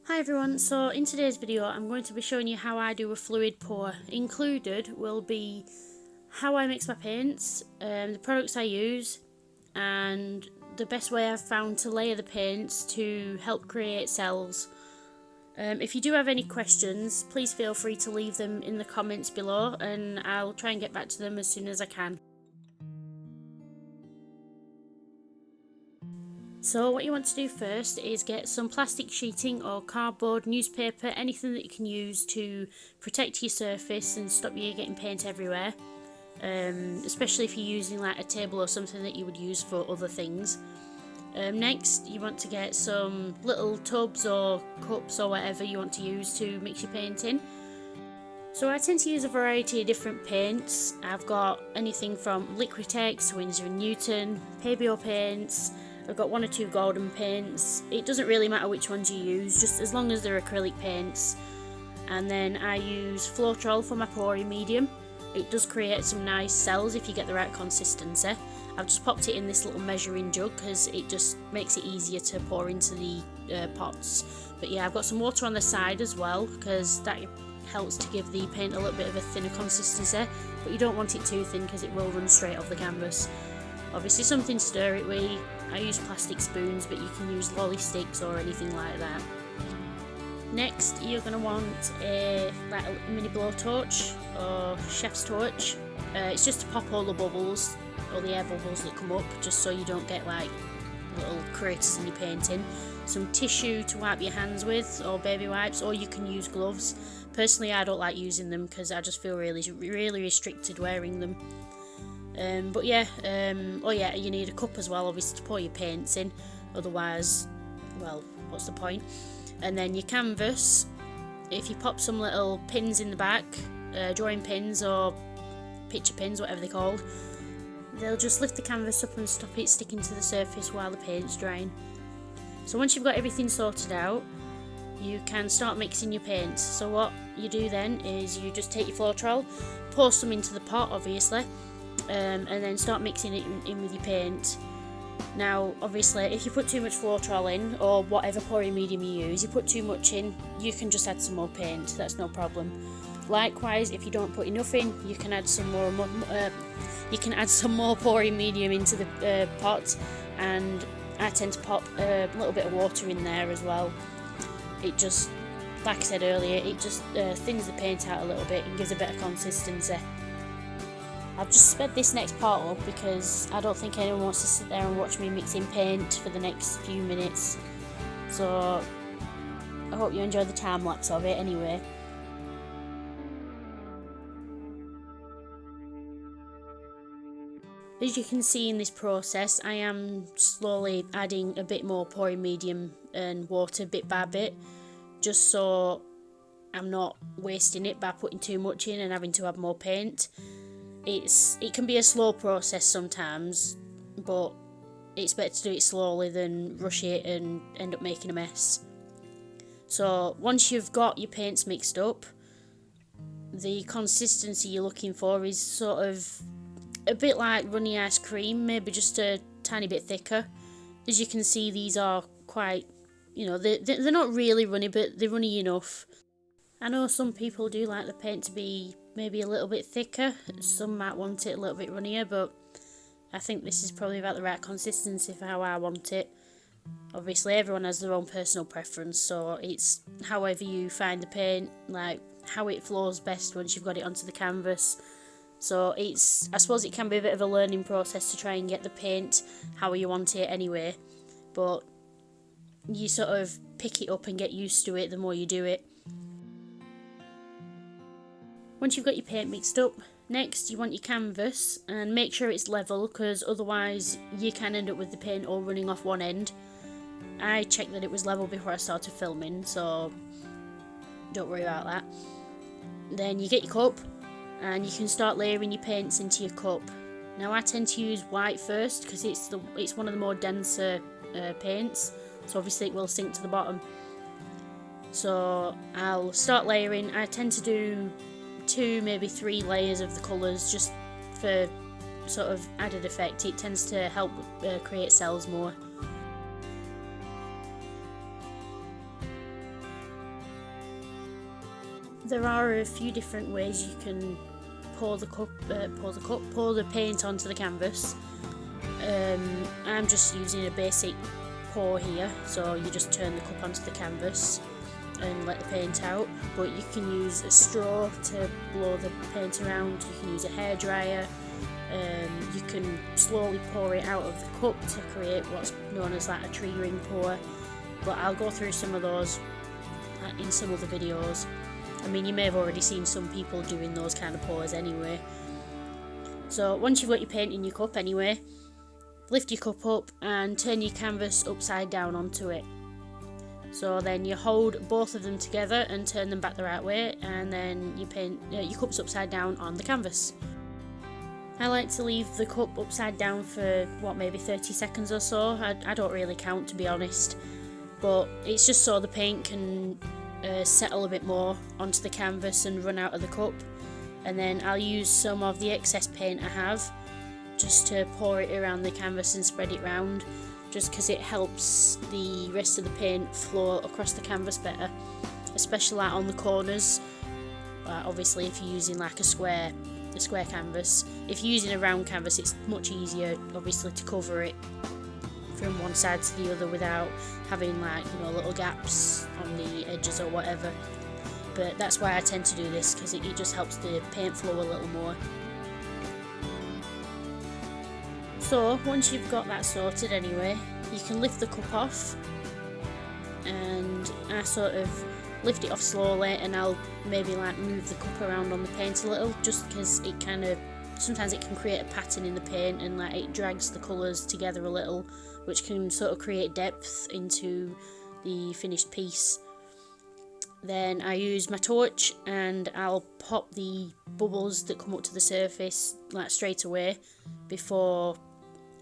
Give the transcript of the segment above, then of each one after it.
Hi everyone, so in today's video I'm going to be showing you how I do a fluid pour. Included will be how I mix my paints, the products I use, and the best way I've found to layer the paints to help create cells. If you do have any questions, please feel free to leave them in the comments below and I'll try and get back to them as soon as I can. So what you want to do first is get some plastic sheeting or cardboard, newspaper, anything that you can use to protect your surface and stop you getting paint everywhere, especially if you're using like a table or something that you would use for other things. Next you want to get some little tubs or cups or whatever you want to use to mix your paint in. So I tend to use a variety of different paints. I've got anything from Liquitex, Windsor & Newton, Pebeo paints. I've got one or two golden paints. It doesn't really matter which ones you use, just as long as they're acrylic paints. And then I use Floetrol for my pouring medium. It does create some nice cells if you get the right consistency. I've just popped it in this little measuring jug because it just makes it easier to pour into the pots. But yeah, I've got some water on the side as well because that helps to give the paint a little bit of a thinner consistency. But you don't want it too thin because it will run straight off the canvas. Obviously something to stir it with. I use plastic spoons, but you can use lolly sticks or anything like that. Next you're going to want a mini blowtorch or chef's torch. It's just to pop all the bubbles, all the air bubbles that come up, just so you don't get like little craters in your painting. Some tissue to wipe your hands with, or baby wipes, or you can use gloves. Personally I don't like using them because I just feel really restricted wearing them. But yeah, oh yeah, you need a cup as well, obviously, to pour your paints in, otherwise, well, what's the point? And then your canvas, if you pop some little pins in the back, drawing pins or picture pins, whatever they're called, they'll just lift the canvas up and stop it sticking to the surface while the paint's drying. So once you've got everything sorted out, you can start mixing your paints. So what you do then is you just take your Floetrol, pour some into the pot, obviously, and then start mixing it in with your paint. Now obviously if you put too much Floetrol in, or whatever pouring medium you use, you put too much in, you can just add some more paint, that's no problem. Likewise, if you don't put enough in, you can add some more pouring medium into the pot, and I tend to pop a little bit of water in there as well. It just, like I said earlier, it just thins the paint out a little bit and gives a better consistency. I've just sped this next part up because I don't think anyone wants to sit there and watch me mixing paint for the next few minutes. So I hope you enjoy the time lapse of it anyway. As you can see in this process, I am slowly adding a bit more pouring medium and water bit by bit, just so I'm not wasting it by putting too much in and having to add more paint. It can be a slow process sometimes, but it's better to do it slowly than rush it and end up making a mess. So once you've got your paints mixed up, the consistency you're looking for is sort of a bit like runny ice cream, maybe just a tiny bit thicker. As you can see, these are quite, you know, they're not really runny, but they're runny enough. I know some people do like the paint to be maybe a little bit thicker, some might want it a little bit runnier, but I think this is probably about the right consistency for how I want it. Obviously everyone has their own personal preference, so it's however you find the paint, like how it flows best once you've got it onto the canvas. So I suppose it can be a bit of a learning process to try and get the paint how you want it anyway, but you sort of pick it up and get used to it the more you do it. Once you've got your paint mixed up, next you want your canvas, and make sure it's level because otherwise you can end up with the paint all running off one end. I checked that it was level before I started filming, so don't worry about that. Then you get your cup and you can start layering your paints into your cup. Now I tend to use white first because it's one of the more denser paints, so obviously it will sink to the bottom. So I'll start layering. I tend to do 2, maybe 3 layers of the colours just for sort of added effect. It tends to help create cells more. There are a few different ways you can pour the paint onto the canvas. I'm just using a basic pour here, so you just turn the cup onto the canvas and let the paint out, but you can use a straw to blow the paint around, you can use a hairdryer, you can slowly pour it out of the cup to create what's known as like a tree ring pour, but I'll go through some of those in some other videos. I mean, you may have already seen some people doing those kind of pours anyway. So once you've got your paint in your cup anyway, lift your cup up and turn your canvas upside down onto it. So then you hold both of them together and turn them back the right way, and then you paint your cup's upside down on the canvas. I like to leave the cup upside down for maybe 30 seconds or so. I don't really count, to be honest, but it's just so the paint can settle a bit more onto the canvas and run out of the cup. And then I'll use some of the excess paint I have just to pour it around the canvas and spread it round, just because it helps the rest of the paint flow across the canvas better, especially like on the corners. Obviously if you're using like a square canvas. If you're using a round canvas, it's much easier obviously to cover it from one side to the other without having like, you know, little gaps on the edges or whatever. But that's why I tend to do this, because it just helps the paint flow a little more. So once you've got that sorted anyway, you can lift the cup off, and I sort of lift it off slowly, and I'll maybe like move the cup around on the paint a little, just because it kind of, sometimes it can create a pattern in the paint and like it drags the colours together a little, which can sort of create depth into the finished piece. Then I use my torch and I'll pop the bubbles that come up to the surface like straight away before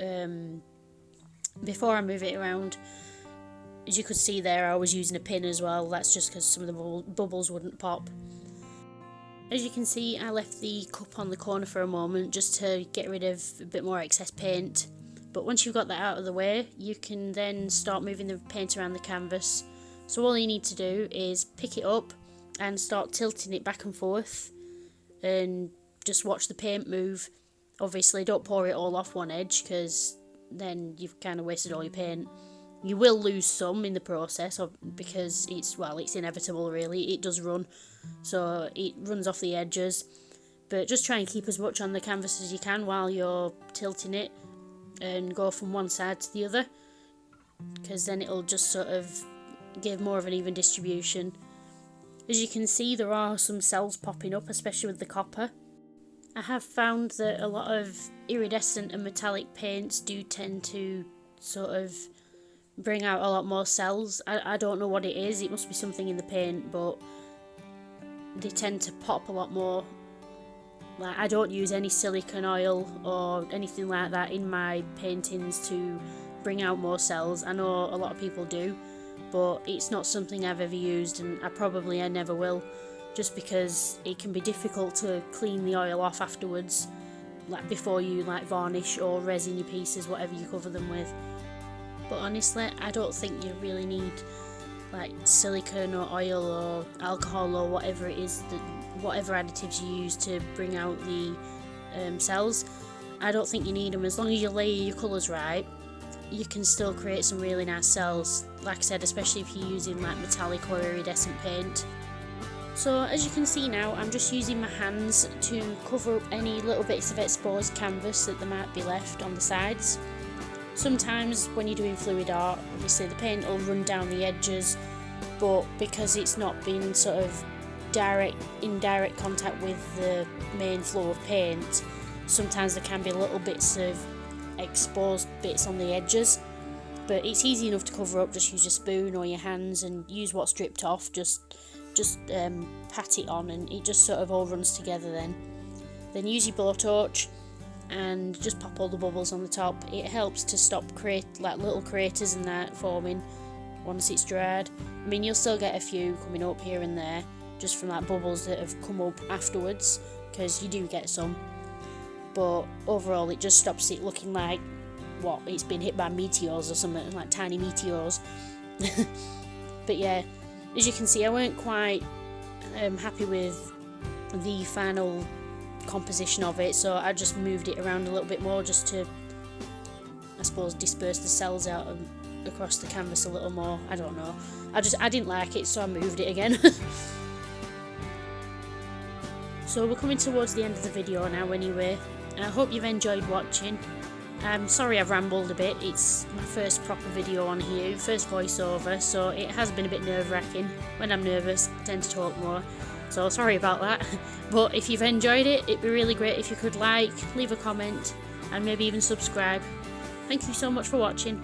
I move it around. As you could see there, I was using a pin as well. That's just because some of the bubbles wouldn't pop. As you can see, I left the cup on the corner for a moment just to get rid of a bit more excess paint. But once you've got that out of the way, you can then start moving the paint around the canvas. So all you need to do is pick it up and start tilting it back and forth and just watch the paint move. Obviously don't pour it all off one edge, because then you've kind of wasted all your paint. You will lose some in the process because it's inevitable really, it does run, so it runs off the edges. But just try and keep as much on the canvas as you can while you're tilting it and go from one side to the other, because then it'll just sort of give more of an even distribution. As you can see, there are some cells popping up, especially with the copper. I have found that a lot of iridescent and metallic paints do tend to sort of bring out a lot more cells. I don't know what it is, it must be something in the paint, but they tend to pop a lot more. Like, I don't use any silicone oil or anything like that in my paintings to bring out more cells. I know a lot of people do, but it's not something I've ever used, and I never will, just because it can be difficult to clean the oil off afterwards, like before you like varnish or resin your pieces, whatever you cover them with. But honestly, I don't think you really need like silicone or oil or alcohol or whatever it is, whatever additives you use to bring out the cells. I don't think you need them. As long as you layer your colours right, you can still create some really nice cells, like I said, especially if you're using like metallic or iridescent paint. So as you can see now, I'm just using my hands to cover up any little bits of exposed canvas that there might be left on the sides. Sometimes when you're doing fluid art, obviously the paint will run down the edges, but because it's not been sort of in direct contact with the main flow of paint, sometimes there can be little bits of exposed bits on the edges, but it's easy enough to cover up. Just use your spoon or your hands and use what's dripped off, just pat it on, and it just sort of all runs together. Then use your blowtorch and just pop all the bubbles on the top. It helps to stop like little craters and that forming once it's dried. I mean, you'll still get a few coming up here and there just from like bubbles that have come up afterwards, because you do get some, but overall it just stops it looking like it's been hit by meteors or something, like tiny meteors. But yeah, as you can see, I weren't quite happy with the final composition of it, so I just moved it around a little bit more just to, I suppose, disperse the cells out across the canvas a little more. I don't know, I didn't like it, so I moved it again. So we're coming towards the end of the video now anyway. I hope you've enjoyed watching. I'm sorry I've rambled a bit, it's my first proper video on here, first voiceover, so it has been a bit nerve-wracking. When I'm nervous I tend to talk more, so sorry about that. But if you've enjoyed it, it'd be really great if you could like, leave a comment, and maybe even subscribe. Thank you so much for watching.